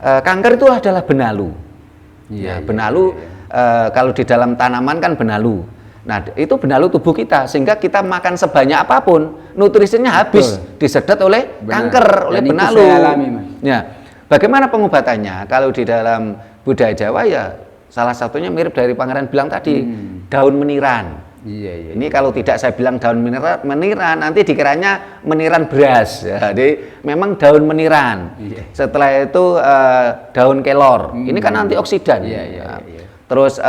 kanker itu adalah benalu. Benalu kalau di dalam tanaman kan benalu. Nah, itu benalu tubuh kita, sehingga kita makan sebanyak apapun, nutrisinya habis disedot oleh kanker, oleh benalu. Ya, bagaimana pengobatannya? Kalau di dalam budaya Jawa ya salah satunya mirip dari Pangeran bilang tadi, daun meniran. Ini kalau tidak saya bilang daun meniran, nanti dikiranya meniran beras. Ya, jadi memang daun meniran. Setelah itu daun kelor. Ini kan antioksidan. Terus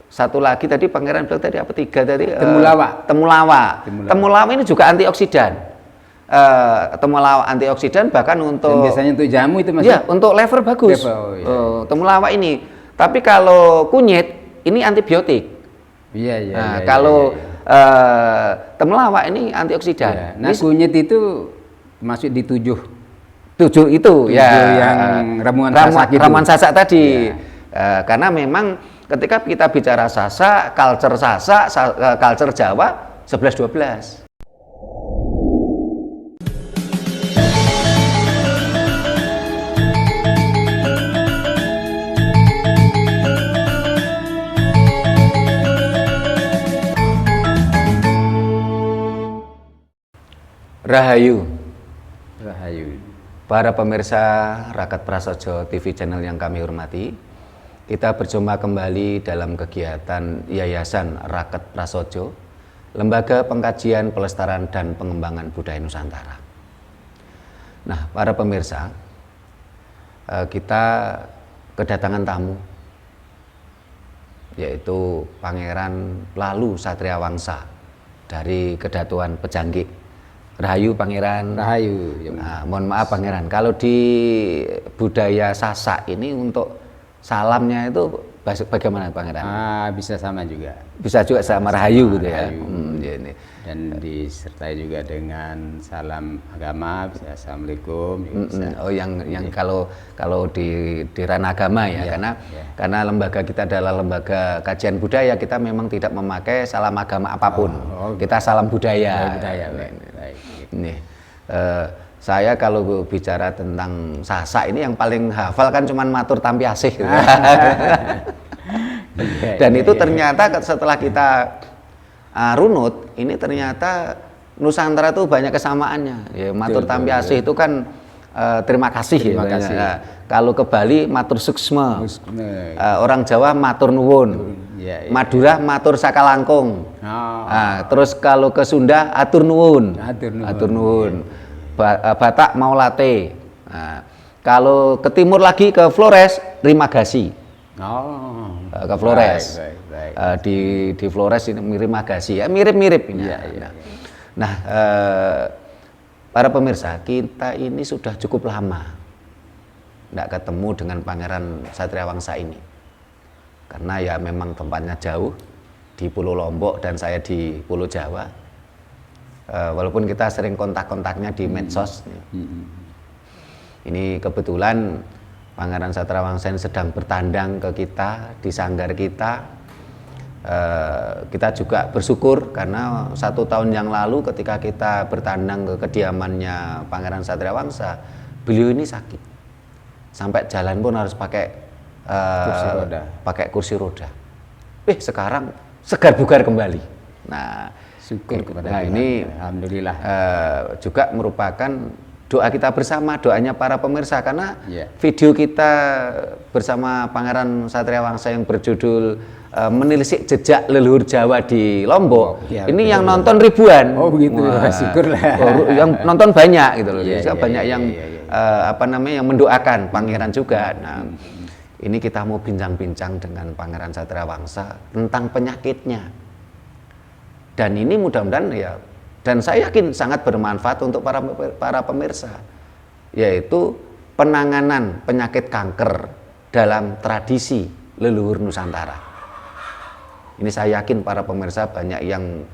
satu lagi tadi Pangeran bilang tadi apa, 3 tadi? Temulawak ini juga antioksidan. Temulawak antioksidan, bahkan untuk biasanya untuk jamu itu Mas. Ya, untuk liver bagus. Temulawak ini. Tapi kalau kunyit ini antibiotik. Kalau temulawak ini antioksidan. Nah, kunyit itu masuk di 7 itu yang ramuan sasak tadi. Karena memang ketika kita bicara sasak, culture Jawa 11-12. Rahayu. Para pemirsa Raket Prasojo TV channel yang kami hormati, kita berjumpa kembali dalam kegiatan Yayasan Raket Prasojo, Lembaga Pengkajian, Pelestarian dan Pengembangan Budaya Nusantara. Nah, para pemirsa, kita kedatangan tamu, yaitu Pangeran Lalu Satria Wangsa dari Kedatuan Pejanggik. Rahayu Pangeran. Rahayu. Nah, mohon maaf Pangeran, kalau di budaya Sasak ini untuk salamnya itu bagaimana Pangeran? Bisa sama juga. Bisa juga sama Rahayu gitu ya. Dan disertai juga dengan salam agama, bisa Assalamualaikum. Bisa. Yang kalau di ranah agama ya, karena lembaga kita adalah lembaga kajian budaya, kita memang tidak memakai salam agama apapun. Kita salam budaya. Nih, saya kalau bicara tentang Sasak ini yang paling hafal kan cuman matur tampi asih. Gitu. Dan itu ternyata setelah kita runut, ini ternyata Nusantara itu banyak kesamaannya. Ya, matur tampi asih itu kan terima kasih. Kalau ke Bali matur suksma, orang Jawa matur nuwun, Madura matur sakalangkung, terus kalau ke Sunda atur nuwun, Batak mau late. Kalau ke timur lagi ke Flores terima kasih. Ke Flores, di Flores ini terima kasih ya, mirip-mirip ini. Nah, para pemirsa, kita ini sudah cukup lama tidak ketemu dengan Pangeran Satria Wangsa ini, karena ya memang tempatnya jauh di Pulau Lombok dan saya di Pulau Jawa. Walaupun kita sering kontak-kontaknya di medsos. Ini kebetulan Pangeran Satria Wangsa ini sedang bertandang ke kita di sanggar kita. Kita juga bersyukur karena 1 tahun yang lalu ketika kita bertandang ke kediamannya Pangeran Satria Wangsa, beliau ini sakit. Sampai jalan pun harus pakai kursi roda. Sekarang segar bugar kembali. Nah, syukur kepada Tuhan. Ini alhamdulillah juga merupakan doa kita bersama, doanya para pemirsa, karena video kita bersama Pangeran Satria Wangsa yang berjudul menelisik jejak leluhur Jawa di Lombok, ini yang nonton ribuan. Begitu. Syukurlah. Yang nonton banyak gitu loh. Banyak yang yang mendoakan Pangeran juga. Nah, ini kita mau bincang-bincang dengan Pangeran Satria Wangsa tentang penyakitnya. Dan ini mudah-mudahan dan saya yakin sangat bermanfaat untuk para pemirsa, yaitu penanganan penyakit kanker dalam tradisi leluhur Nusantara. Ini saya yakin para pemirsa banyak yang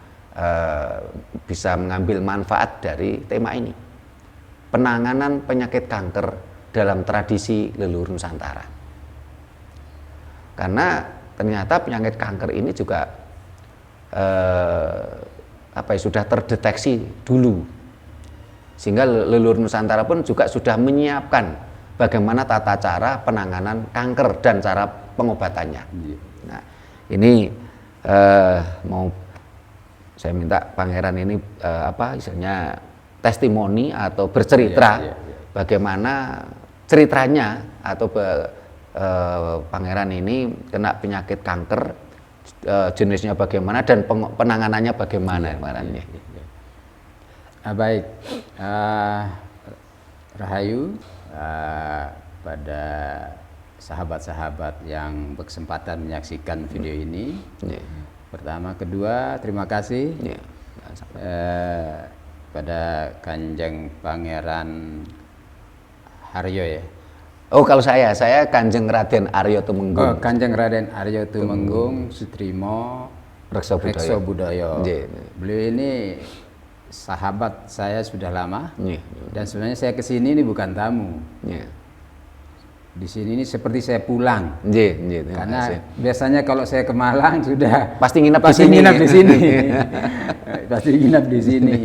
bisa mengambil manfaat dari tema ini. Penanganan penyakit kanker dalam tradisi leluhur Nusantara. Karena ternyata penyakit kanker ini juga sudah terdeteksi dulu, sehingga leluhur Nusantara pun juga sudah menyiapkan bagaimana tata cara penanganan kanker dan cara pengobatannya. Nah, ini mau saya minta Pangeran ini istilahnya testimoni atau bercerita bagaimana ceritanya atau Pangeran ini kena penyakit kanker, jenisnya bagaimana dan penanganannya bagaimana. Baik, Rahayu, pada sahabat-sahabat yang berkesempatan menyaksikan video ini, pertama, kedua, terima kasih pada Kanjeng Pangeran Haryo ya. Oh, kalau saya Kanjeng Raden Aryo Tumenggung. Kanjeng Raden Aryo Tumenggung Sutrimo Rekso Budoyo. Beliau ini sahabat saya sudah lama, dan sebenarnya saya kesini ini bukan tamu. Di sini ini seperti saya pulang. Karena biasanya kalau saya ke Malang sudah pasti nginap di sini. Pasti nginap di sini.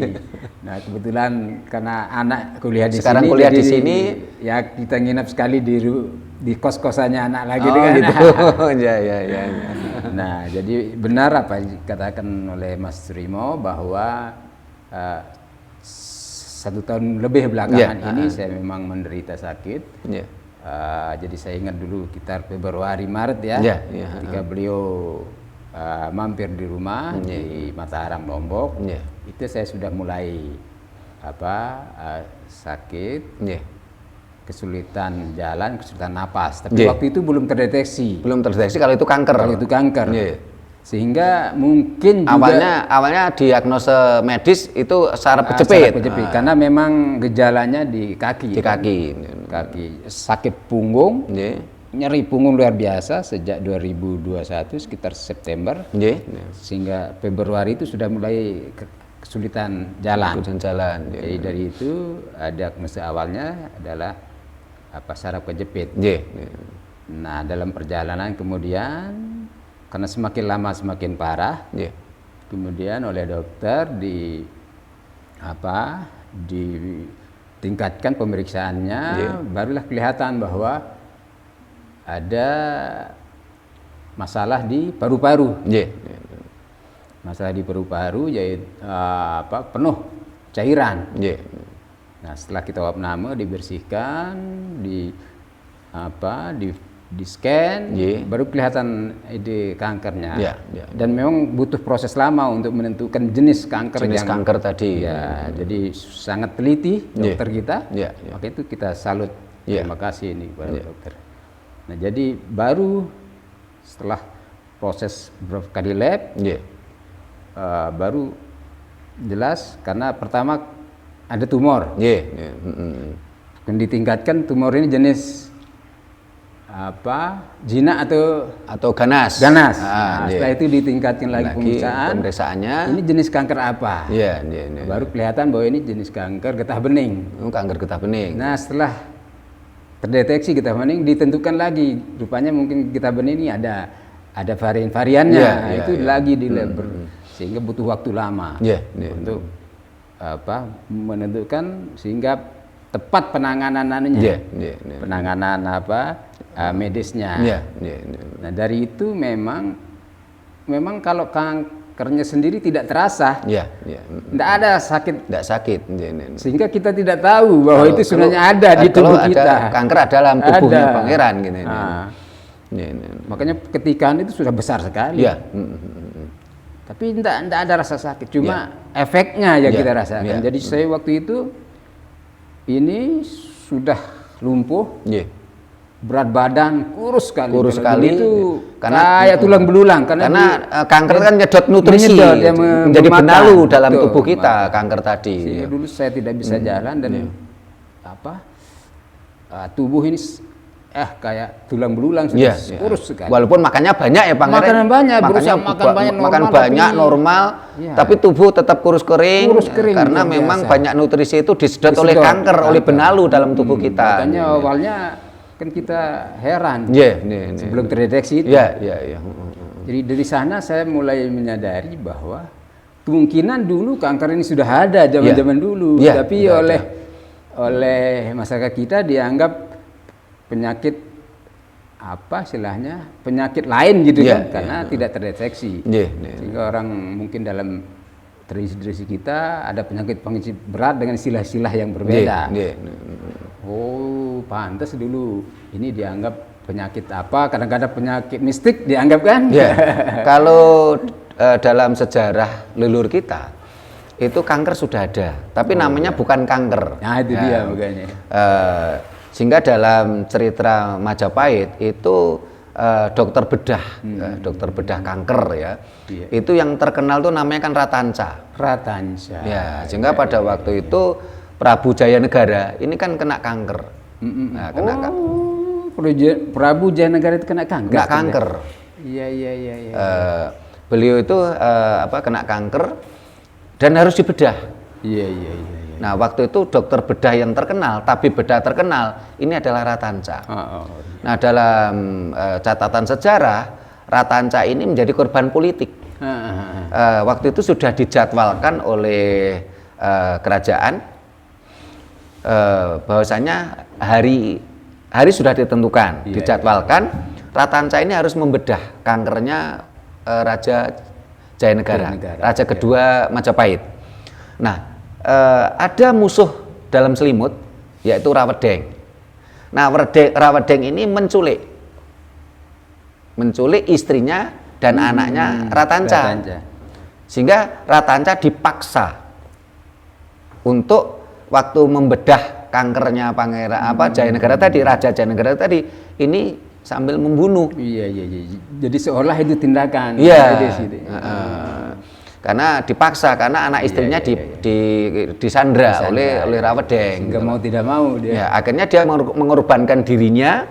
Nah, kebetulan karena anak kuliah di sekarang sini. Kuliah di sini, ya kita nginap sekali di kos-kosannya anak lagi gitu. Nah, jadi benar apa yang dikatakan oleh Mas Sutrimo bahwa 1 tahun lebih belakangan ini saya memang menderita sakit. Jadi saya ingat dulu sekitar Februari Maret ketika beliau mampir di rumah di Mataram Lombok, itu saya sudah mulai sakit, kesulitan jalan, kesulitan napas. Tapi waktu itu belum terdeteksi. Kalau itu kanker. Sehingga mungkin juga awalnya diagnosa medis itu saraf kejepit. Karena memang gejalanya di kaki. Kaki. Sakit punggung, nyeri punggung luar biasa sejak 2021 sekitar September. Sehingga Februari itu sudah mulai kesulitan jalan. Jadi dari itu diagnosa awalnya adalah saraf kejepit. Nah, dalam perjalanan kemudian karena semakin lama semakin parah, kemudian oleh dokter ditingkatkan pemeriksaannya, barulah kelihatan bahwa ada masalah di paru-paru. Masalah di paru-paru yaitu penuh cairan. Nah, setelah kita opname, dibersihkan, di scan, baru kelihatan ide kankernya. Dan memang butuh proses lama untuk menentukan jenis kanker kanker tadi. Jadi sangat teliti dokter kita. Maka itu kita salut. Terima kasih ini kepada dokter. Nah, jadi baru setelah proses beberapa kali lab, baru jelas karena pertama ada tumor. Dan ditingkatkan tumor ini jenis jinak atau ganas. Setelah itu ditingkatkan lagi pemeriksaannya. Ini jenis kanker apa? Baru kelihatan bahwa ini jenis kanker getah bening. Kanker getah bening. Nah, setelah terdeteksi getah bening, ditentukan lagi. Rupanya mungkin getah bening ini ada varian-variannya. Itu lagi di lab, sehingga butuh waktu lama untuk menentukan sehingga tepat penanganan penanganan medisnya. Nah, dari itu memang kalau kankernya sendiri tidak terasa, tidak ada sakit, sehingga kita tidak tahu bahwa itu sebenarnya ada di tubuh kita. Kanker ada dalam tubuhnya Pangeran, makanya ketikan itu sudah besar sekali. Tapi tidak ada rasa sakit, cuma efeknya kita rasakan. Jadi saya waktu itu ini sudah lumpuh, berat badan kurus sekali itu karena kayak tulang belulang karena kanker kan nyedot nutrisi menjadi benalu dalam tubuh kita. Kanker tadi sehingga dulu saya tidak bisa jalan dan tubuh ini kayak tulang belulang sudah kurus sekali. Walaupun makannya banyak ya Pangeran. Makanan banyak, makan banyak normal, tapi tubuh tetap kurus kering karena memang banyak nutrisi itu disedot oleh kanker, oleh benalu dalam tubuh kita. Makanya awalnya kan kita heran sebelum terdeteksi itu. Jadi dari sana saya mulai menyadari bahwa kemungkinan dulu kanker ini sudah ada zaman-zaman dulu, tapi oleh masyarakat kita dianggap penyakit apa istilahnya, penyakit lain gitu kan, karena tidak terdeteksi. Sehingga orang mungkin dalam tradisi kita ada penyakit berat dengan istilah-istilah yang berbeda. Oh, pantas dulu ini dianggap penyakit apa, kadang-kadang penyakit mistik dianggap kan. Kalau dalam sejarah leluhur kita itu kanker sudah ada, tapi namanya bukan kanker. Nah itu dia makanya. Sehingga dalam cerita Majapahit itu dokter bedah, dokter bedah kanker ya. Itu yang terkenal tuh namanya kan Ratanca. Ya, sehingga pada waktu itu Prabu Jayanegara ini kan kena kanker. Nah, kena Prabu Jayanegara itu kena kanker. Kena kanker. Iya. Beliau itu kena kanker dan harus dibedah. Iya. Nah, waktu itu dokter bedah yang terkenal, tabib bedah terkenal, ini adalah Ratanca. Nah, dalam catatan sejarah, Ratanca ini menjadi korban politik. Waktu itu sudah dijadwalkan oleh kerajaan, bahwasanya hari sudah ditentukan, dijadwalkan, Ratanca ini harus membedah kankernya Raja Jayanegara, Raja kedua Majapahit. Nah, ada musuh dalam selimut, yaitu Rawedeng. Nah, Rawedeng ini menculik istrinya dan anaknya Ratanca. Sehingga Ratanca dipaksa untuk waktu membedah kankernya Jayanegara tadi, Raja Jayanegara tadi, ini sambil membunuh. Iya. Jadi seolah itu tindakan. Karena dipaksa, karena anak istrinya disandra oleh Rawedeng. Nggak mau tidak mau dia. Akhirnya dia mengorbankan dirinya,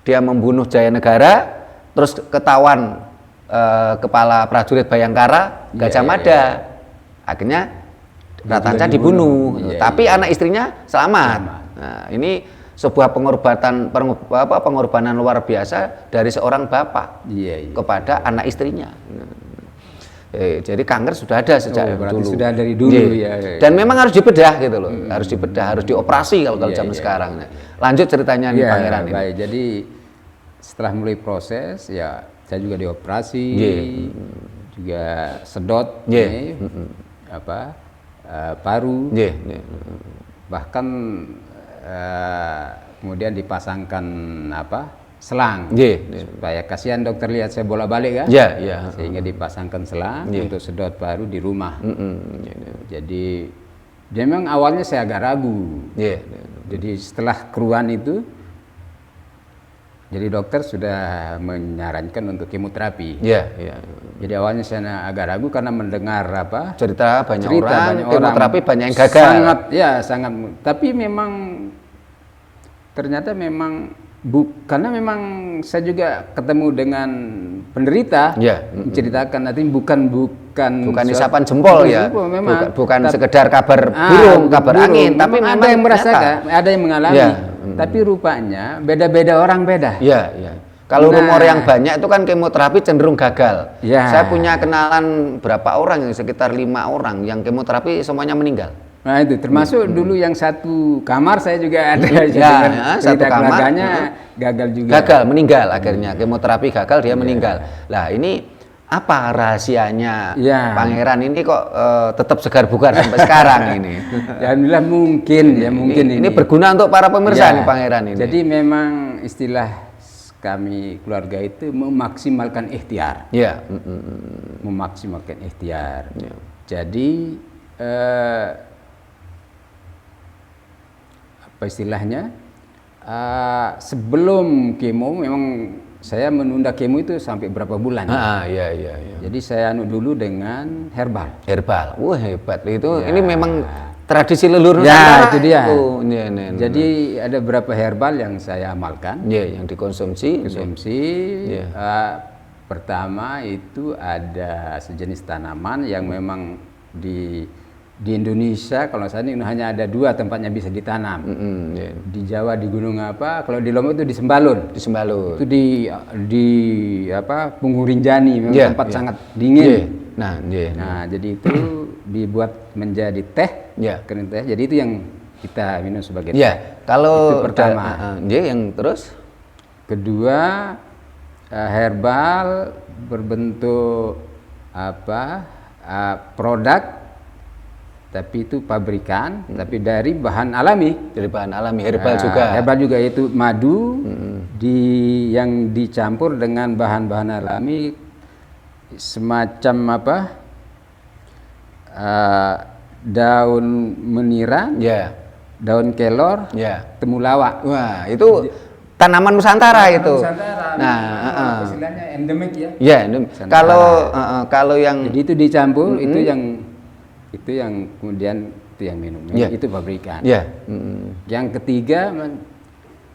dia membunuh Jayanegara, terus ketahuan kepala prajurit Bayangkara, Gajah Mada. Akhirnya Ratanca dibunuh, tapi anak istrinya selamat. Nah, ini sebuah pengorbanan luar biasa dari seorang bapak kepada anak istrinya. Jadi kanker sudah ada sejak dulu. Sudah dari dulu ya. Dan memang harus dibedah gitu loh, harus dibedah, harus dioperasi kalau zaman sekarang. Lanjut ceritanya nih Pangeran ini. Baik, jadi setelah mulai proses ya saya juga dioperasi, juga sedot paru, bahkan kemudian dipasangkan selang, supaya kasihan dokter lihat saya bolak-balik kan, sehingga dipasangkan selang untuk sedot paru di rumah. Jadi memang awalnya saya agak ragu. Jadi setelah keruan itu, jadi dokter sudah menyarankan untuk kemoterapi. Jadi awalnya saya agak ragu karena mendengar cerita banyak orang kemoterapi banyak yang gagal. Sangat. Tapi memang ternyata memang karena memang saya juga ketemu dengan penderita, menceritakan nanti bukan isapan jempol bukan sekedar kabar burung, kabar angin, tapi memang ada yang merasakan, ada yang mengalami. Tapi rupanya beda-beda orang beda. Kalau rumor yang banyak itu kan kemoterapi cenderung gagal. Saya punya kenalan berapa orang, sekitar 5 orang yang kemoterapi semuanya meninggal. Nah itu termasuk dulu yang satu kamar saya juga ada. Satu kamar gagal juga. Gagal, meninggal akhirnya. Kemoterapi gagal, dia meninggal. Lah ini apa rahasianya Pangeran ini kok tetap segar bugar sampai sekarang ini? Alhamdulillah mungkin ini berguna untuk para pemirsa nih Pangeran ini. Jadi memang istilah kami keluarga itu memaksimalkan ikhtiar. Memaksimalkan ikhtiar. Jadi apa istilahnya, sebelum kemo memang saya menunda kemo itu sampai berapa bulan. Jadi saya dulu dengan herbal. Wah hebat itu. Ini memang tradisi leluhur Nusantara. Itu dia. Jadi ada beberapa herbal yang saya amalkan. Yang dikonsumsi. Pertama itu ada sejenis tanaman yang memang di Indonesia kalau saya ini hanya ada 2 tempatnya bisa ditanam. Di Jawa di gunung kalau di Lombok itu di Sembalun. Itu di Punggurinjani, memang tempat sangat dingin. Nah, jadi itu dibuat menjadi teh, kering teh. Jadi itu yang kita minum sebagai Ya, kalau itu pertama. Yang terus Kedua, herbal berbentuk produk, tapi itu pabrikan, tapi dari bahan alami. Dari bahan alami, herbal juga. Herbal juga, itu madu yang dicampur dengan bahan-bahan alami, semacam daun meniran, daun kelor, temulawak. Wah, itu tanaman Nusantara itu. Nusantara. Nah, istilahnya endemik ya. Ya, kalau yang jadi itu dicampur, itu yang kemudian itu yang minum. Itu pabrikan. Yang ketiga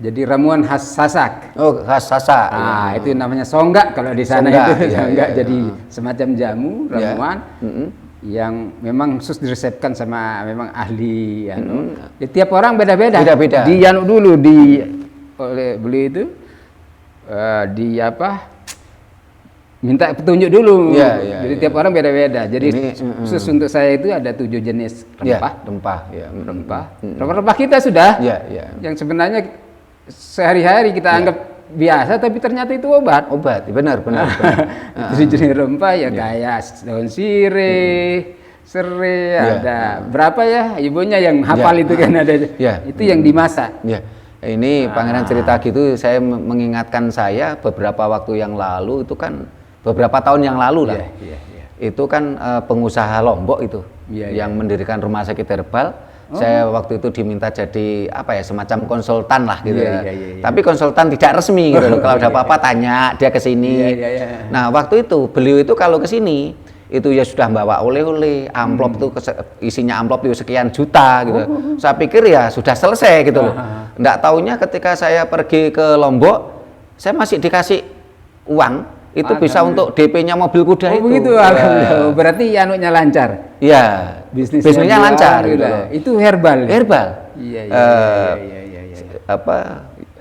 jadi ramuan khas Sasak. Oh, khas Sasak. Itu namanya songgak kalau di sana. Songgak, itu songgak. Jadi semacam jamu ramuan. Yang memang khusus diresepkan sama memang ahli tiap orang beda-beda. Dianu dulu oleh beli itu minta petunjuk dulu. Jadi tiap orang beda-beda. Jadi khusus untuk saya itu ada 7 jenis rempah. Rempah kita sudah yang sebenarnya sehari-hari kita anggap biasa, tapi ternyata itu obat. Benar. 7 jenis rempah kayak daun sirih, serai, ada berapa ya ibunya yang hafal itu kan ada. Itu yang dimasak. Ini Pangeran cerita gitu, saya mengingatkan saya beberapa waktu yang lalu, itu kan beberapa tahun yang lalu lah. Itu kan pengusaha Lombok itu yang mendirikan rumah sakit herbal. Saya waktu itu diminta jadi semacam konsultan lah gitu. Tapi konsultan tidak resmi gitu loh. Kalau ada apa-apa tanya dia ke sini. Nah, waktu itu beliau itu kalau ke sini itu ya sudah bawa oleh-oleh, amplop tuh isinya amplop itu sekian juta gitu. Saya pikir ya sudah selesai gitu loh. Nggak taunya ketika saya pergi ke Lombok, saya masih dikasih uang itu bisa untuk DP-nya mobil kuda itu. Begitu, berarti anunya lancar. Iya, bisnisnya lancar gitu. Itu herbal.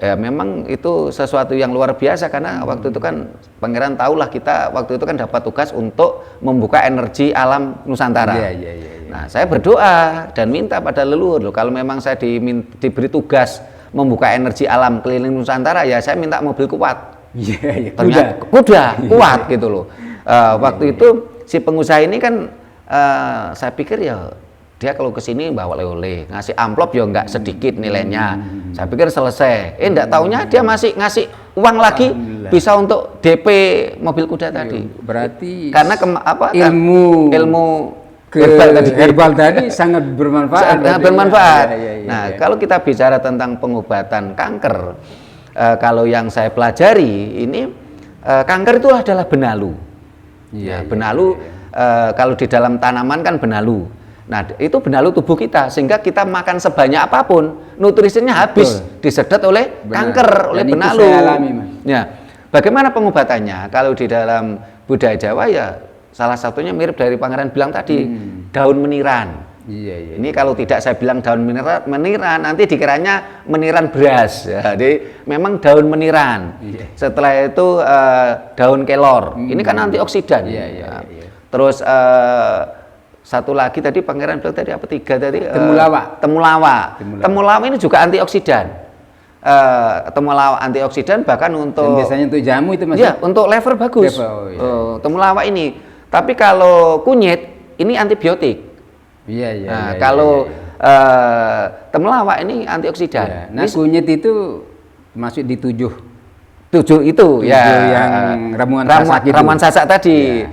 Ya memang itu sesuatu yang luar biasa, karena waktu itu kan Pangeran tahulah kita waktu itu kan dapat tugas untuk membuka energi alam Nusantara. Nah, saya berdoa dan minta pada leluhur loh, kalau memang saya diberi tugas membuka energi alam keliling Nusantara, ya saya minta mobil kuat. Kuda kuat gitu loh. Waktu itu si pengusaha ini kan saya pikir ya dia kalau kesini bawa oleh-oleh, ngasih amplop ya nggak sedikit nilainya. Saya pikir selesai. Enggak taunya dia masih ngasih uang lagi bisa untuk DP mobil kuda tadi. Berarti karena ilmu herbal tadi sangat bermanfaat. Nah, kalau kita bicara tentang pengobatan kanker, kalau yang saya pelajari ini kanker itu adalah benalu. Benalu kalau di dalam tanaman kan benalu. Nah, itu benalu tubuh kita, sehingga kita makan sebanyak apapun nutrisinya habis disedot oleh kanker, oleh benalu. Bagaimana pengobatannya? Kalau di dalam budaya Jawa ya salah satunya mirip dari Pangeran bilang tadi, daun meniran. Ini kalau tidak saya bilang daun meniran nanti dikiranya meniran beras. Jadi memang daun meniran. Setelah itu daun kelor. Ini kan antioksidan. Terus satu lagi tadi Pangeran bilang tadi apa, 3 tadi? Temulawak ini juga antioksidan. Temulawak antioksidan bahkan untuk dan biasanya untuk jamu itu Mas. Untuk liver bagus. Temulawak ini. Tapi kalau kunyit ini antibiotik. Kalau temulawak ini antioksidan. Nah, kunyit itu masuk di 7 itu yang ramuan sasak tadi.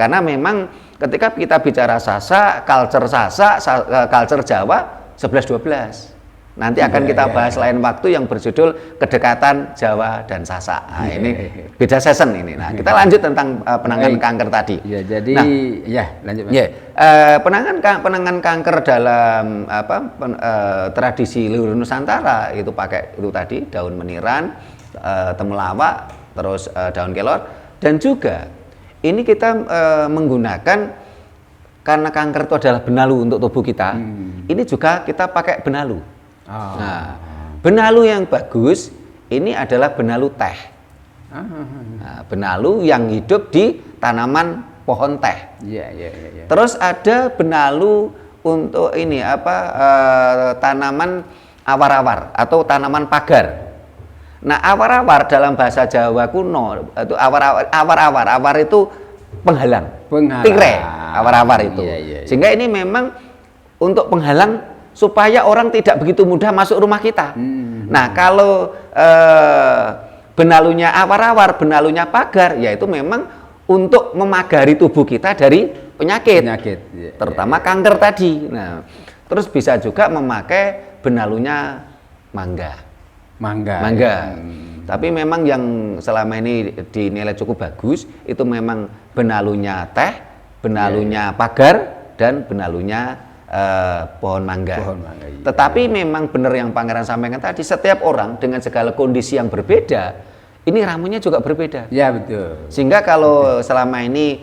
Karena memang ketika kita bicara Sasak, culture Jawa 11-12. Nanti akan kita bahas lain waktu yang berjudul Kedekatan Jawa dan Sasak. Nah, ini beda season ini. Nah, kita lanjut tentang penanganan kanker tadi. Jadi lanjut Mas. Penanganan kanker dalam tradisi leluhur Nusantara itu pakai itu tadi daun meniran, temulawak, terus daun kelor, dan juga ini kita menggunakan, karena kanker itu adalah benalu untuk tubuh kita. Ini juga kita pakai benalu. Nah, benalu yang bagus ini adalah benalu teh. Nah, benalu yang hidup di tanaman pohon teh. Terus ada benalu untuk ini tanaman awar-awar atau tanaman pagar. Nah, awar-awar dalam bahasa Jawa kuno itu awar itu penghalang. Tirai, awar-awar itu. Iya. Sehingga ini memang untuk penghalang supaya orang tidak begitu mudah masuk rumah kita. Nah, kalau benalunya awar-awar, benalunya pagar, yaitu memang untuk memagari tubuh kita dari penyakit. Terutama kanker tadi. Nah, terus bisa juga memakai benalunya mangga. Tapi memang yang selama ini dinilai cukup bagus itu memang benalunya teh, benalunya pagar, dan benalunya pohon mangga. Tetapi memang benar yang Pangeran sampaikan tadi, setiap orang dengan segala kondisi yang berbeda, ini ramunya juga berbeda. Ya, betul. Sehingga kalau selama ini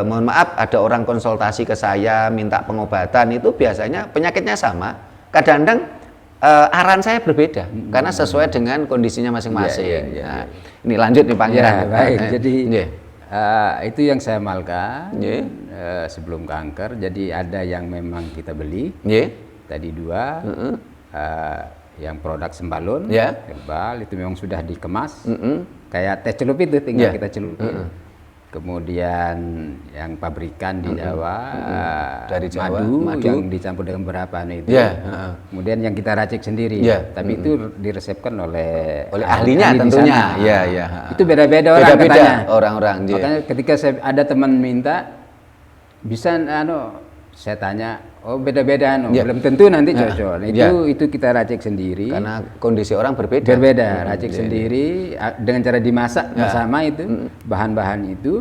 mohon maaf ada orang konsultasi ke saya minta pengobatan, itu biasanya penyakitnya sama, kadang-kadang arahan saya berbeda karena sesuai dengan kondisinya masing-masing. Nah, ini lanjut nih Pangeran. Baik. Jadi itu yang saya amalkan sebelum kanker. Jadi ada yang memang kita beli. Tadi 2 yang produk sembalun, herbal itu memang sudah dikemas. Kayak teh celup itu tinggal kita celupin. Kemudian yang pabrikan di Jawa, dari Jawa, madu yang dicampur dengan beberapa itu. Kemudian yang kita racik sendiri. Tapi itu diresepkan oleh ahlinya tentunya. Itu beda-beda orang katanya. Orang-orang. Makanya ketika ada teman minta, bisa saya tanya, oh beda-beda, belum tentu nanti cocok. Itu kita racik sendiri. Karena kondisi orang berbeda. Racik sendiri dengan cara dimasak bersama itu bahan-bahan itu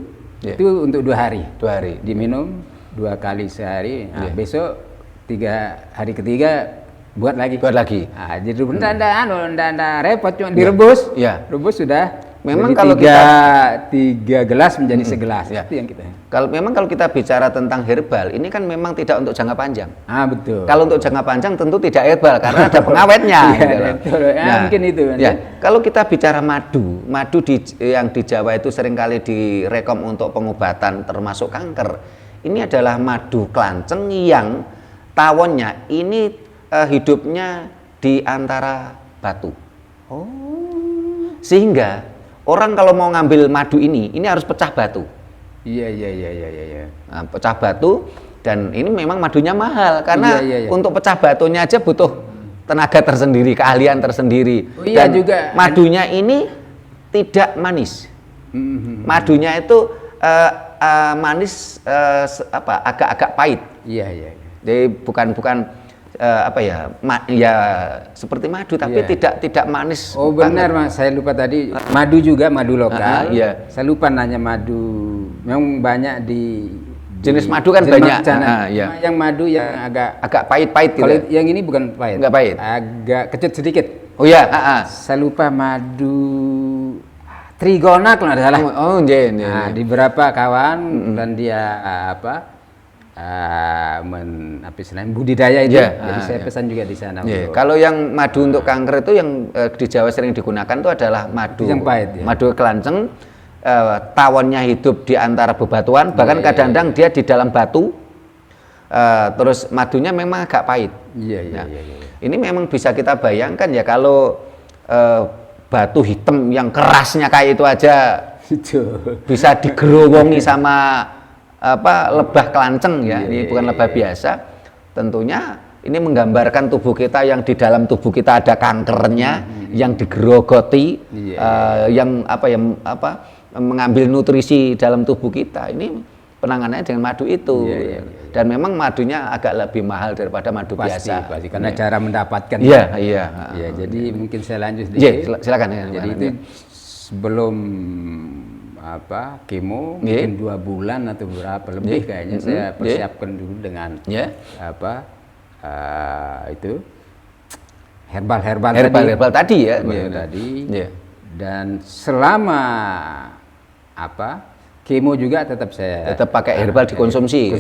untuk 2 hari. 2 hari. Diminum 2 kali sehari. Nah, besok 3 hari ketiga buat lagi. Nah, jadi enggak repot, cuma direbus. Rebus sudah. Memang kalau kita 3 gelas menjadi segelas. Itu yang kita. Kalau kita bicara tentang herbal, ini kan memang tidak untuk jangka panjang. Betul. Kalau untuk jangka panjang tentu tidak herbal karena ada pengawetnya. Mungkin itu. Kalau kita bicara madu yang di Jawa itu seringkali direkom untuk pengobatan termasuk kanker. Ini adalah madu klanceng yang tawonnya ini hidupnya di antara batu. Sehingga orang kalau mau ngambil madu ini harus pecah batu. Iya. Nah, pecah batu, dan ini memang madunya mahal karena untuk pecah batunya aja butuh tenaga tersendiri, keahlian tersendiri. Dan juga madunya ini tidak manis. Madunya itu manis agak-agak pahit. Iya. Jadi bukan seperti madu tapi tidak manis. Benar Mas, saya lupa tadi madu juga, madu lokal. Saya lupa nanya madu. Memang banyak di jenis madu kan banyak. Yang madu yang agak pahit-pahit gitu. Kalau yang ini bukan pahit. Enggak pahit. Agak kecut sedikit. Saya lupa madu Trigona kalau nggak salah. Di beberapa kawan dan dia budidaya itu, jadi saya pesan juga di sana. Kalau yang madu untuk kanker itu yang di Jawa sering digunakan itu adalah madu yang pahit, madu klanceng, tawonnya hidup di antara bebatuan, bahkan kadang-kadang dia di dalam batu, terus madunya memang agak pahit. Ini memang bisa kita bayangkan ya kalau batu hitam yang kerasnya kayak itu aja bisa digerowongi sama lebah klanceng ini bukan lebah biasa. Tentunya ini menggambarkan tubuh kita yang di dalam tubuh kita ada kankernya yang digerogoti, yang mengambil nutrisi dalam tubuh kita. Ini penanganannya dengan madu itu. Dan memang madunya agak lebih mahal daripada madu biasa. Pasti karena cara mendapatkan. Jadi mungkin saya lanjut sedikit. Silakan. Jadi itu sebelum kemo mungkin 2 bulan atau berapa lebih kayaknya saya persiapkan dulu dengan itu herbal tadi ya. Dan selama kemo juga tetap pakai herbal dikonsumsi.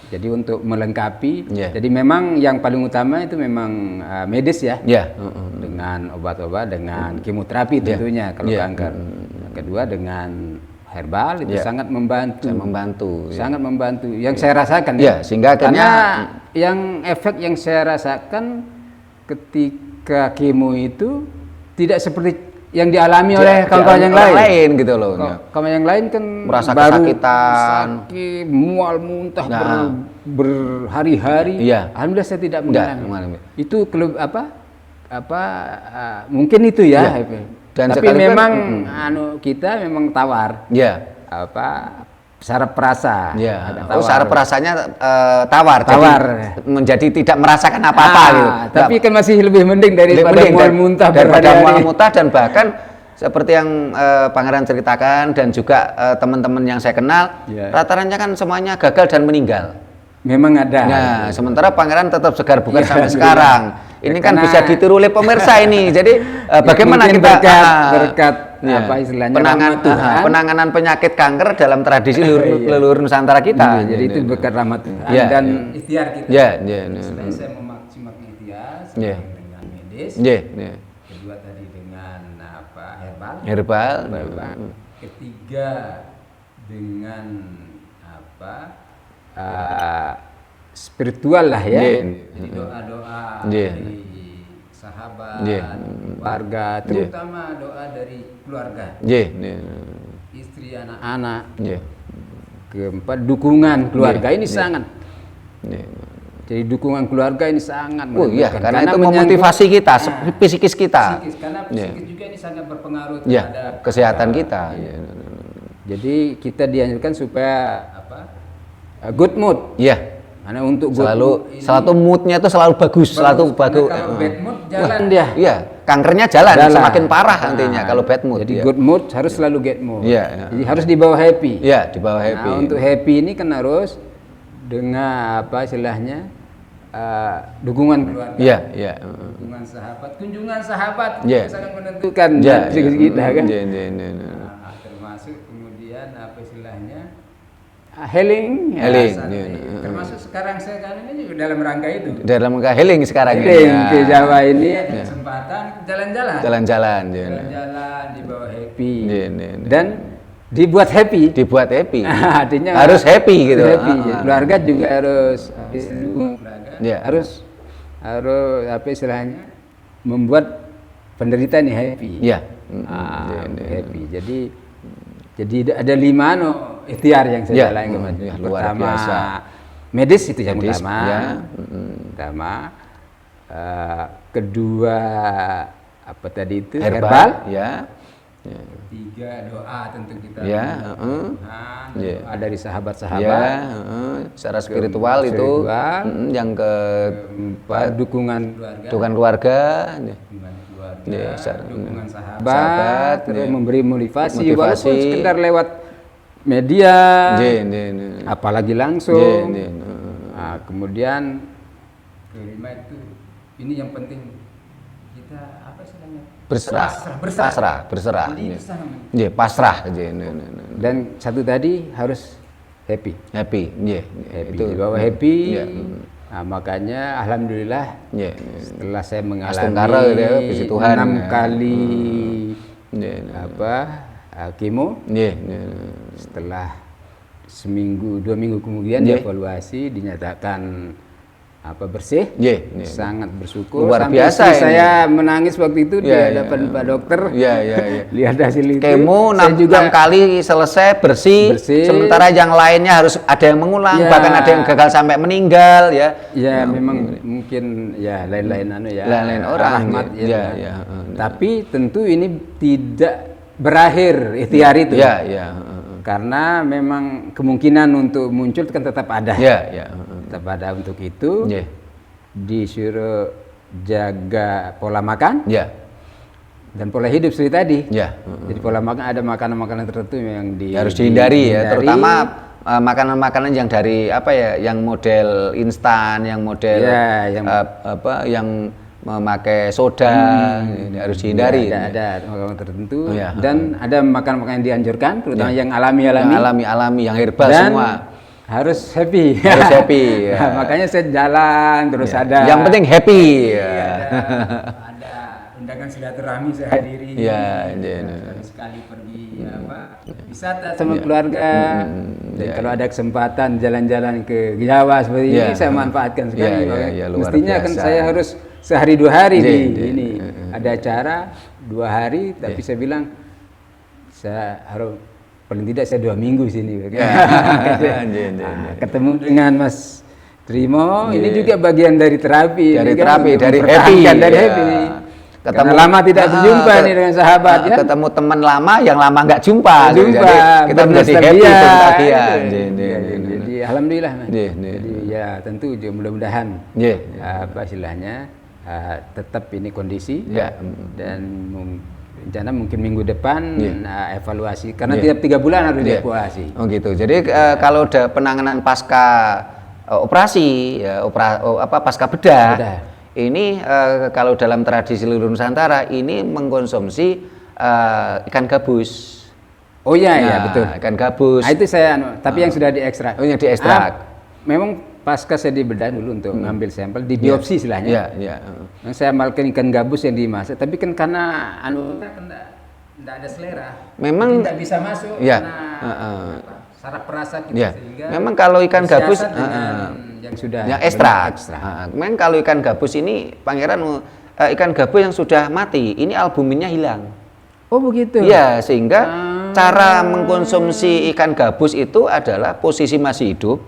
Jadi untuk melengkapi. Jadi memang yang paling utama itu memang medis ya. Dengan obat-obat, dengan kemoterapi tentunya kalau kanker. Kedua dengan herbal itu sangat membantu. Sangat membantu. Yang saya rasakan sehingga akhirnya yang efek yang saya rasakan ketika kemo itu tidak seperti yang dialami oleh kawan-kawan yang lain gitu loh. Kawan yang lain kan merasa kesakitan, sakit, mual muntah berhari-hari. Alhamdulillah saya tidak mengalami. Itu mungkin itu ya. Dan tapi memang kita memang tawar. Saraf perasa. Saraf perasanya tawar. Jadi menjadi tidak merasakan apa-apa gitu. Tapi kan masih lebih mending daripada mual muntah dan bahkan seperti yang Pangeran ceritakan dan juga teman-teman yang saya kenal, rata-ratanya kan semuanya gagal dan meninggal. Memang ada. Nah, sementara Pangeran tetap segar bukan sampai sekarang. Ini kan bisa ditiru oleh pemirsa ini. Jadi bagaimana kita berkat apa istilahnya penanganan penyakit kanker dalam tradisi leluhur Nusantara kita. Jadi itu berkat rahmat Tuhan dan ikhtiar kita. Selain saya memaksimalkan ikhtiar dengan medis. Kedua tadi dengan herbal. Ketiga dengan spiritual lah ya. Jadi doa-doa dari sahabat, keluarga, terutama doa dari keluarga. Istri, anak-anak. Keempat, dukungan keluarga ini sangat. Jadi dukungan keluarga ini sangat karena itu memotivasi kita, psikis kita. Karena psikis juga ini sangat berpengaruh terhadap kesehatan kita. Jadi kita dianjurkan supaya good mood. Karena untuk selalu moodnya itu selalu bagus, selalu bagus. Kalau bad mood jalan dia. Kankernya jalan, semakin parah nantinya kalau bad mood. Jadi good mood harus selalu get mood. Jadi harus dibawa happy. Di bawah happy. Nah, untuk happy ini kan harus dengan istilahnya dukungan keluarga. Dukungan sahabat, kunjungan sahabat itu sangat menentukan kita kan. Termasuk kemudian istilahnya healing. Termasuk sekarang saya ini juga dalam rangka itu. Dalam rangka healing sekarang ini. Ke Jawa ini ada kesempatan jalan-jalan. Jalan-jalan di bawah happy. Dan dibuat happy. Artinya harus happy gitu. Keluarga juga harus harus istilahnya membuat penderita ini happy. Happy. Jadi ada 5 ikhtiar yang saya jalankan. Pertama medis itu yang utama. Kedua tadi itu herbal. Ketiga doa tentu kita. Doa dari sahabat-sahabat. Secara spiritual itu. Yang keempat dukungan keluarga. Dukungan sahabat, terus memberi motivasi walaupun sekedar lewat media, apalagi langsung. Kemudian kelima itu ini yang penting kita berserah. Pasrah. Dan satu tadi harus happy. Itu bawa happy. Makanya alhamdulillah setelah saya mengalami 6 kali kemo, setelah seminggu 2 minggu kemudian dievaluasi dinyatakan bersih, sangat bersyukur. Luar sampai biasa saya menangis waktu itu di hadapan Pak Dokter. Lihat hasil itu. Kemo 6 kali selesai bersih, sementara yang lainnya harus ada yang mengulang, bahkan ada yang gagal sampai meninggal memang mungkin lain-lain lain orang rahmat tapi tentu ini tidak berakhir ikhtiar itu. Karena memang kemungkinan untuk muncul kan tetap ada. Tetap ada untuk itu. Disuruh jaga pola makan. Dan pola hidup seperti tadi. Jadi pola makan ada makanan-makanan tertentu yang harus dihindari terutama makanan-makanan yang dari yang model instan, yang model yang memakai soda, harus dihindari. Ada makanan tertentu dan ada makanan-makanan yang dianjurkan, terutama yang alami, yang herbal dan semua. Harus happy. Nah, makanya saya jalan terus ada. Yang penting happy. Ada Undangan silaturahmi saya hadiri. Ya, sekali pergi wisata sama keluarga. Dan kalau ada kesempatan jalan-jalan ke Jawa seperti ini, saya manfaatkan sekali. Mestinya kan saya harus sehari 2 hari di ini. Ada acara 2 hari, tapi saya bilang saya harus paling tidak saya 2 minggu sini. Ketemu dengan Mas Trimo, ini juga bagian dari terapi. Dari terapi, dari happy. Dari happy. Ketemu lama tidak berjumpa nih dengan sahabat ya. Ketemu teman lama yang lama nggak jumpa. Jadi kita menjadi happy berbahagia. Jadi alhamdulillah. Jadi ya tentu mudah-mudahan apa istilahnya tetap ini kondisi dan rencana mungkin minggu depan evaluasi karena tiap 3 bulan harus dievaluasi. Oh gitu. Jadi kalau ada penanganan pasca operasi pasca bedah. Ini kalau dalam tradisi leluhur Nusantara ini mengkonsumsi ikan gabus. Oh iya betul. Ikan gabus. Nah, itu saya tapi yang sudah diekstrak. Oh yang diekstrak. Memang pasca saya dibedah dulu untuk ngambil sampel di biopsi istilahnya. Yang saya amalkan ikan gabus yang dimasak, tapi kan karena tidak ada selera. Memang tidak bisa masuk karena saraf perasa kita sehingga memang kalau ikan gabus yang sudah yang ekstrak. Memang kalau ikan gabus ini Pangeran ikan gabus yang sudah mati ini albuminnya hilang. Oh begitu. Iya, sehingga cara mengkonsumsi ikan gabus itu adalah posisi masih hidup.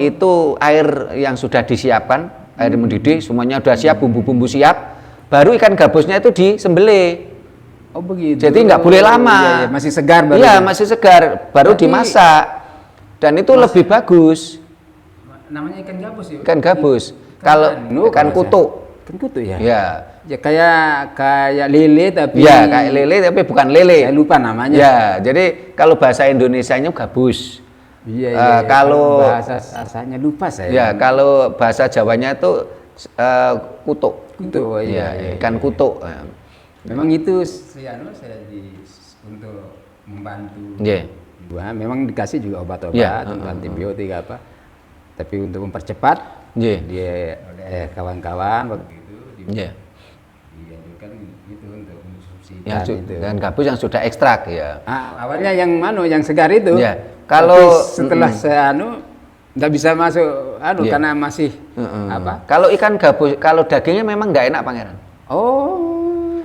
Itu air yang sudah disiapkan, air mendidih, semuanya sudah siap, bumbu-bumbu siap, baru ikan gabusnya itu disembelih. Oh begitu. Jadi nggak boleh lama. Masih segar baru. Iya, masih segar, baru dimasak. Dan itu lebih bagus. Namanya ikan gabus ya? Ikan gabus. Kalau ikan kutuk. Ikan kutuk ya? Ya. Ya kayak lele tapi. Ya, kayak lele tapi bukan lele. Saya lupa namanya. Ya, jadi kalau bahasa Indonesianya gabus. Iya. Kalau bahasanya lupa saya. Ya, kalau bahasa Jawanya itu kutuk. Kutuk. Iya, ikan kutuk. Memang itu saya untuk membantu. Memang dikasih juga obat-obat, antibiotik apa. Tapi untuk mempercepat dia oleh kawan-kawan waktu itu dianjurkan itu untuk konsumsi dan gabus yang sudah ekstrak ya. Awalnya yang segar itu. Kalau setelah saya nggak bisa masuk karena masih Kalau ikan gabus, kalau dagingnya memang nggak enak Pangeran.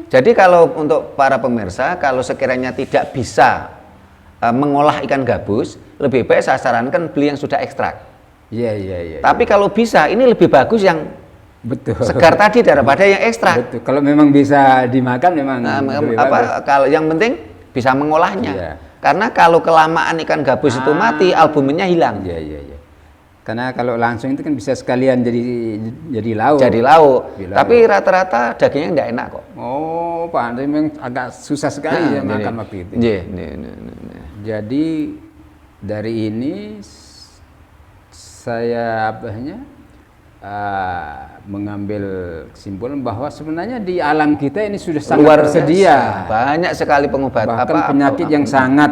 Jadi kalau untuk para pemirsa, kalau sekiranya tidak bisa mengolah ikan gabus, lebih baik saya sarankan beli yang sudah ekstrak. Iya. Tapi kalau bisa, ini lebih bagus yang segar tadi daripada yang ekstrak. Betul. Kalau memang bisa dimakan, memang kalau yang penting bisa mengolahnya. Karena kalau kelamaan ikan gabus itu mati, albuminnya hilang. Iya. Karena kalau langsung itu kan bisa sekalian jadi lauk. Jadi lauk. Tapi rata-rata dagingnya enggak enak kok. Oh, Pak, memang agak susah sekali makan waktu itu. Jadi dari ini saya mengambil kesimpulan bahwa sebenarnya di alam kita ini sudah sangat tersedia. Banyak sekali pengobatan. Bahkan penyakit yang sangat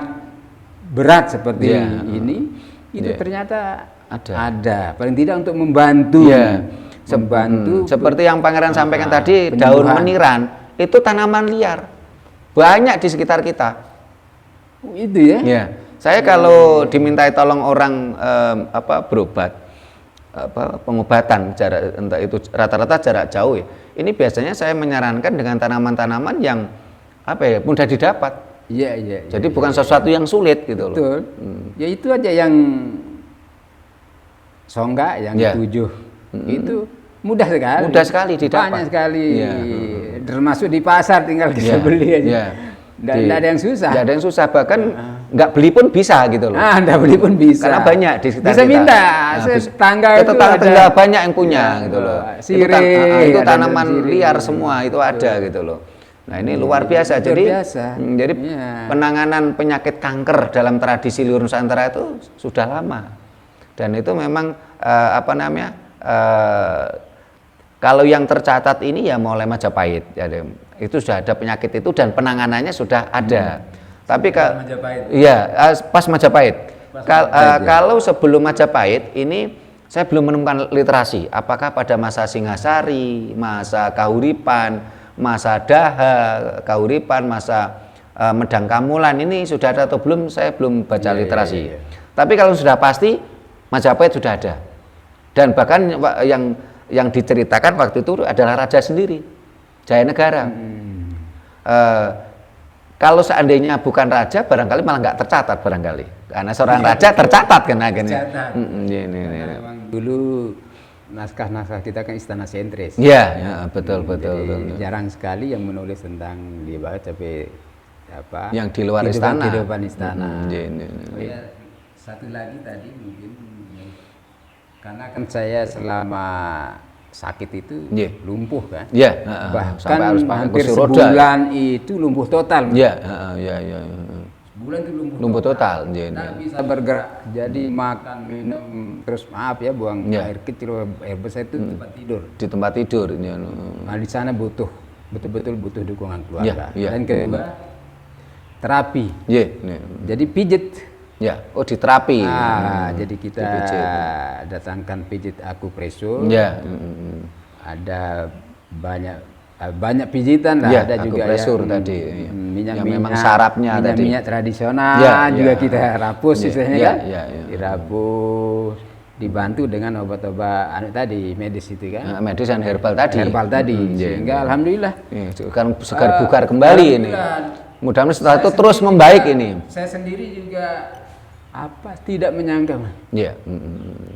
berat seperti ini, itu ternyata ada. Paling tidak untuk membantu. Seperti yang Pangeran sampaikan tadi, daun meniran itu tanaman liar. Banyak di sekitar kita. Itu ya? Saya kalau dimintai tolong orang berobat, pengobatan jarak entah itu rata-rata jarak jauh ya. Ini biasanya saya menyarankan dengan tanaman-tanaman yang mudah didapat. Iya. Jadi bukan sesuatu yang sulit gitu loh. Betul. Ya itu aja yang songga yang 7 itu mudah sekali. Mudah sekali didapat. Banyak sekali. Termasuk di pasar tinggal kita beli aja. Tidak ada yang susah. Tidak ada yang susah, bahkan nggak beli pun bisa gitu loh. Nggak beli pun bisa. Karena banyak di sekitar bisa kita. Minta. Tetangga itu tetangga banyak yang punya gitu loh. Sirih, itu tanaman liar semua itu ada gitu loh. Nah ini luar biasa. Jadi penanganan penyakit kanker dalam tradisi leluhur Nusantara itu sudah lama. Dan itu memang kalau yang tercatat ini ya mulai Majapahit. Itu sudah ada penyakit itu dan penanganannya sudah ada. Tapi pas Majapahit. Kalau sebelum Majapahit ini saya belum menemukan literasi. Apakah pada masa Singasari, masa Kahuripan, masa Daha, Kahuripan, masa Medang Kamulan ini sudah ada atau belum? Saya belum baca literasi. Tapi kalau sudah pasti Majapahit sudah ada. Dan bahkan yang diceritakan waktu itu adalah raja sendiri, Jayanegara. Kalau seandainya bukan raja, barangkali malah nggak tercatat barangkali. Karena seorang raja tercatat kan akhirnya. Memang dulu naskah-naskah kita kan istana sentris. Iya, betul. Jarang sekali yang menulis tentang di bawah tapi apa? Yang di luar istana. Kehidupan istana. Satu lagi tadi mungkin karena kan saya selama sakit itu lumpuh kan. Bahkan harus hampir sebulan itu lumpuh total. Sebulan itu lumpuh total. Tidak bisa bergerak. Jadi makan, minum, terus maaf ya buang air kecil, air besar itu tempat tidur. Di tempat tidur. Nah di sana betul-betul butuh dukungan keluarga. Dan kedua terapi. Jadi pijit. Diterapi. Jadi kita datangkan pijit akupresur. Ada banyak pijitan lah. Ada juga yang tadi. Minyak memang sarapnya tadi. Minyak tradisional juga kita rapus istilahnya kan. Dirapus, dibantu dengan obat-obat tadi medis itu kan. Medis dan herbal tadi. Sehingga alhamdulillah. Kan segar bugar kembali ini. Mudah-mudahan setelah itu terus membaik ini. Saya sendiri juga tidak menyangka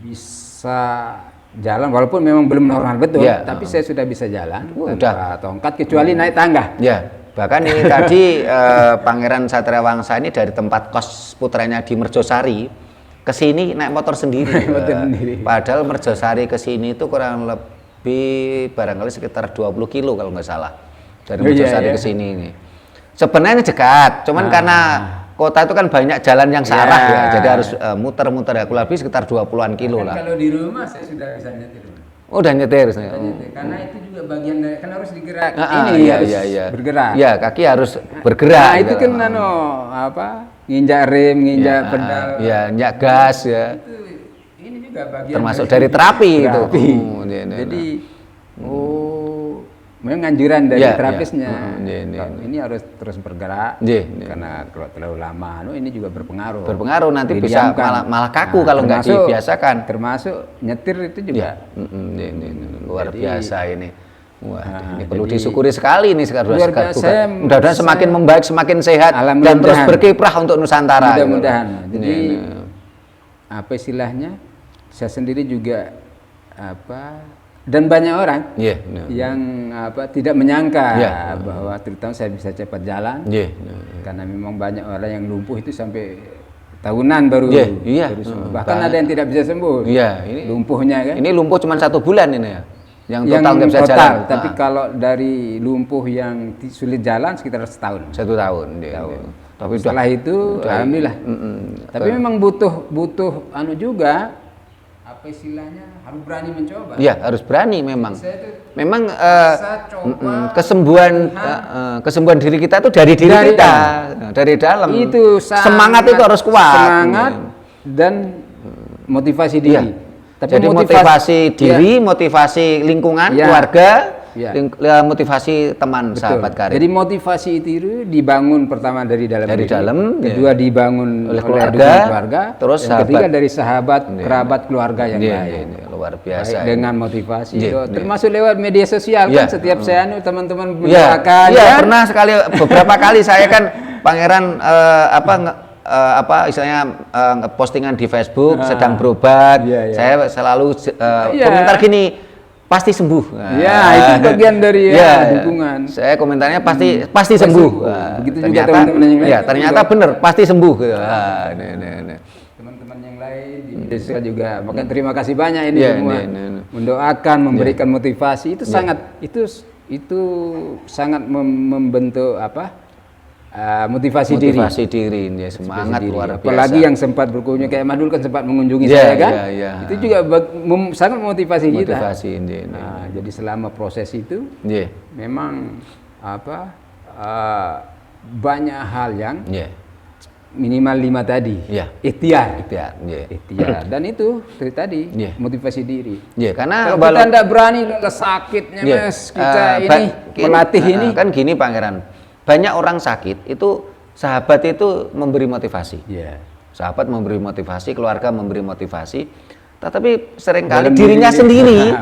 bisa jalan walaupun memang belum normal betul, tapi saya sudah bisa jalan tanpa tongkat kecuali naik tangga. Bahkan ini tadi Pangeran Satria Wangsa ini dari tempat kos putranya di Merjosari ke sini naik motor sendiri. Padahal Merjosari ke sini itu kurang lebih barangkali sekitar 20 kilo kalau nggak salah dari Merjosari ke sini ini. Sebenarnya dekat, cuman karena kota itu kan banyak jalan yang searah ya, jadi harus muter-muter ya, kurang lebih sekitar 20-an kilo lah. Kalau di rumah saya sudah bisa nyetir. Udah nyetir. Karena itu juga bagian dari, kan harus digerak. Bergerak. Iya, kaki harus bergerak. Nah, itu kan nginjak rem, nginjak pedal. Nginjak gas ya. Ini juga bagian termasuk dari terapi itu. Jadi memang anjuran dari terapisnya. Ini harus terus bergerak. Karena kalau terlalu lama, ini juga berpengaruh. Nanti bisa malah kaku kalau nggak dibiasakan. Termasuk nyetir itu juga. Luar biasa ini. Wah, ini perlu disyukuri sekali ini sekarang. Mudah-mudahan semakin membaik, semakin sehat dan terus berkiprah untuk Nusantara. Mudah-mudahan. Jadi apa istilahnya? Saya sendiri juga dan banyak orang yang tidak menyangka bahwa terutama saya bisa cepat jalan karena memang banyak orang yang lumpuh itu sampai tahunan baru sembuh. Bahkan ada yang tidak bisa sembuh ini lumpuhnya kan. Ini lumpuh cuma 1 bulan ini ya yang total nggak bisa jalan. Tapi kalau dari lumpuh yang sulit jalan sekitar setahun. 1 tahun. Tapi setelah itu alhamdulillah. Tapi memang butuh juga apa istilahnya, harus berani mencoba. Harus berani memang. Memang kesembuhan diri kita itu dari diri kita, dari dalam. Itu semangat itu harus kuat. Semangat dan motivasi diri. Tapi jadi motivasi diri, motivasi lingkungan, keluarga, motivasi teman, sahabat karib. Jadi motivasi itu dibangun pertama dari dalam. Kedua dibangun oleh keluarga. Terus yang ketiga dari sahabat, kerabat, keluarga yang lain. Luar biasa. Dengan motivasi. Termasuk lewat media sosial kan setiap saya teman-teman mendoakan. Pernah beberapa kali saya kan Pangeran istilahnya postingan di Facebook sedang berobat. Saya selalu komentar gini. Pasti sembuh. Itu bagian dari dukungan. Saya komentarnya pasti sembuh. Begitu ternyata, juga teman-teman yang lain. Ternyata benar pasti sembuh. Teman-teman yang lain di desa juga. Maka terima kasih banyak ini semua. Mendoakan, memberikan motivasi itu sangat sangat membentuk motivasi diri ya, semangat luar biasa. Apalagi yang sempat berkunjung kayak Madul kan sempat mengunjungi saya kan. Itu juga sangat motivasi kita. Jadi selama proses itu memang banyak hal yang minimal 5 tadi. Ya. Ikhtiar. Yeah. Ikhtiar. Dan itu dari tadi motivasi diri. Karena kalau kita tidak berani, sakitnya Mas, kita ini melatih ini. Kan gini Pangeran, banyak orang sakit itu sahabat itu memberi motivasi. Sahabat memberi motivasi, keluarga memberi motivasi, tetapi seringkali dirinya sendiri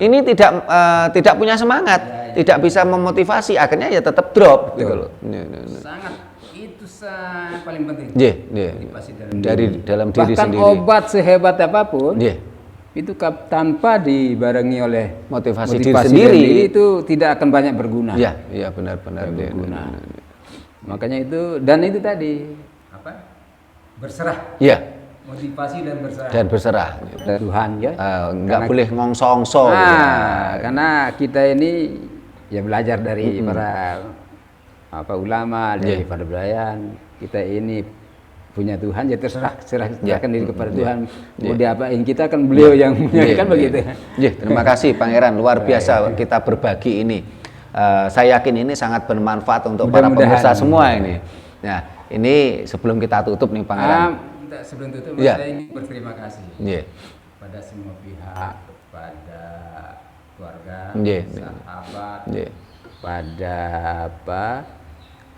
ini tidak punya semangat, tidak bisa memotivasi, akhirnya ya tetap drop. Gitu loh. Sangat itu paling penting. Motivasi dalam diri bahkan sendiri. Bahkan obat sehebat apapun, itu tanpa dibarengi oleh motivasi diri sendiri itu tidak akan banyak berguna. Iya, benar-benar berguna. Makanya itu, dan itu tadi apa? Berserah. Motivasi dan berserah. Tuhan ya. Nggak boleh ngongso-ngongso. Karena kita ini ya belajar dari para ulama, dari para belayan. Kita ini punya Tuhan, ya serahkan diri kepada Tuhan. Mau diapain, kita kan beliau yang punya, kan begitu. Terima kasih Pangeran, luar biasa kita berbagi ini. Saya yakin ini sangat bermanfaat untuk para pemirsa semua ini. Nah, ini sebelum kita tutup nih Pangeran. Sebelum tutup, saya ingin berterima kasih pada semua pihak, pada keluarga, sahabat, pada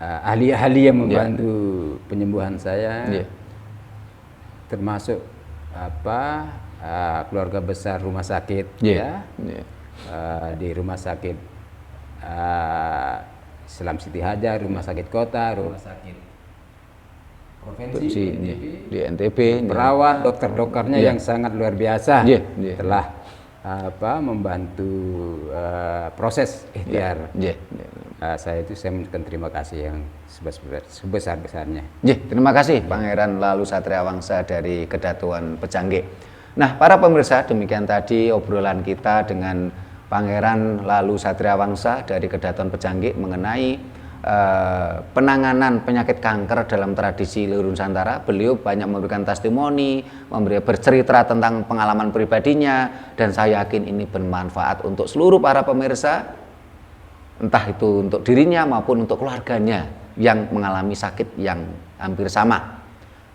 ahli-ahli yang membantu penyembuhan saya, termasuk keluarga besar rumah sakit, di rumah sakit Islam Siti Hajar, rumah sakit kota, rumah sakit provinsi di NTB, perawat, dokter-dokternya yang sangat luar biasa telah membantu proses ikhtiar. Saya mengucapkan terima kasih yang sebesar-besarnya. Terima kasih Pangeran Lalu Satria Wangsa dari Kedatuan Pejangge. Nah, para pemirsa, demikian tadi obrolan kita dengan Pangeran Lalu Satria Wangsa dari Kedatuan Pejangge mengenai penanganan penyakit kanker dalam tradisi leluhur Nusantara. Beliau banyak memberikan testimoni, bercerita tentang pengalaman pribadinya, dan saya yakin ini bermanfaat untuk seluruh para pemirsa, entah itu untuk dirinya maupun untuk keluarganya yang mengalami sakit yang hampir sama.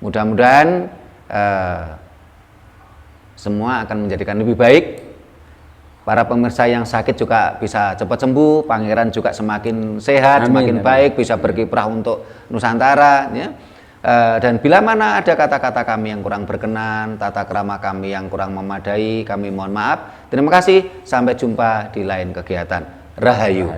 Mudah-mudahan semua akan menjadikan lebih baik. Para pemirsa yang sakit juga bisa cepat sembuh, Pangeran juga semakin sehat, semakin baik, bisa berkiprah untuk Nusantara. Dan bila mana ada kata-kata kami yang kurang berkenan, tata krama kami yang kurang memadai, kami mohon maaf. Terima kasih, sampai jumpa di lain kegiatan. Rahayu.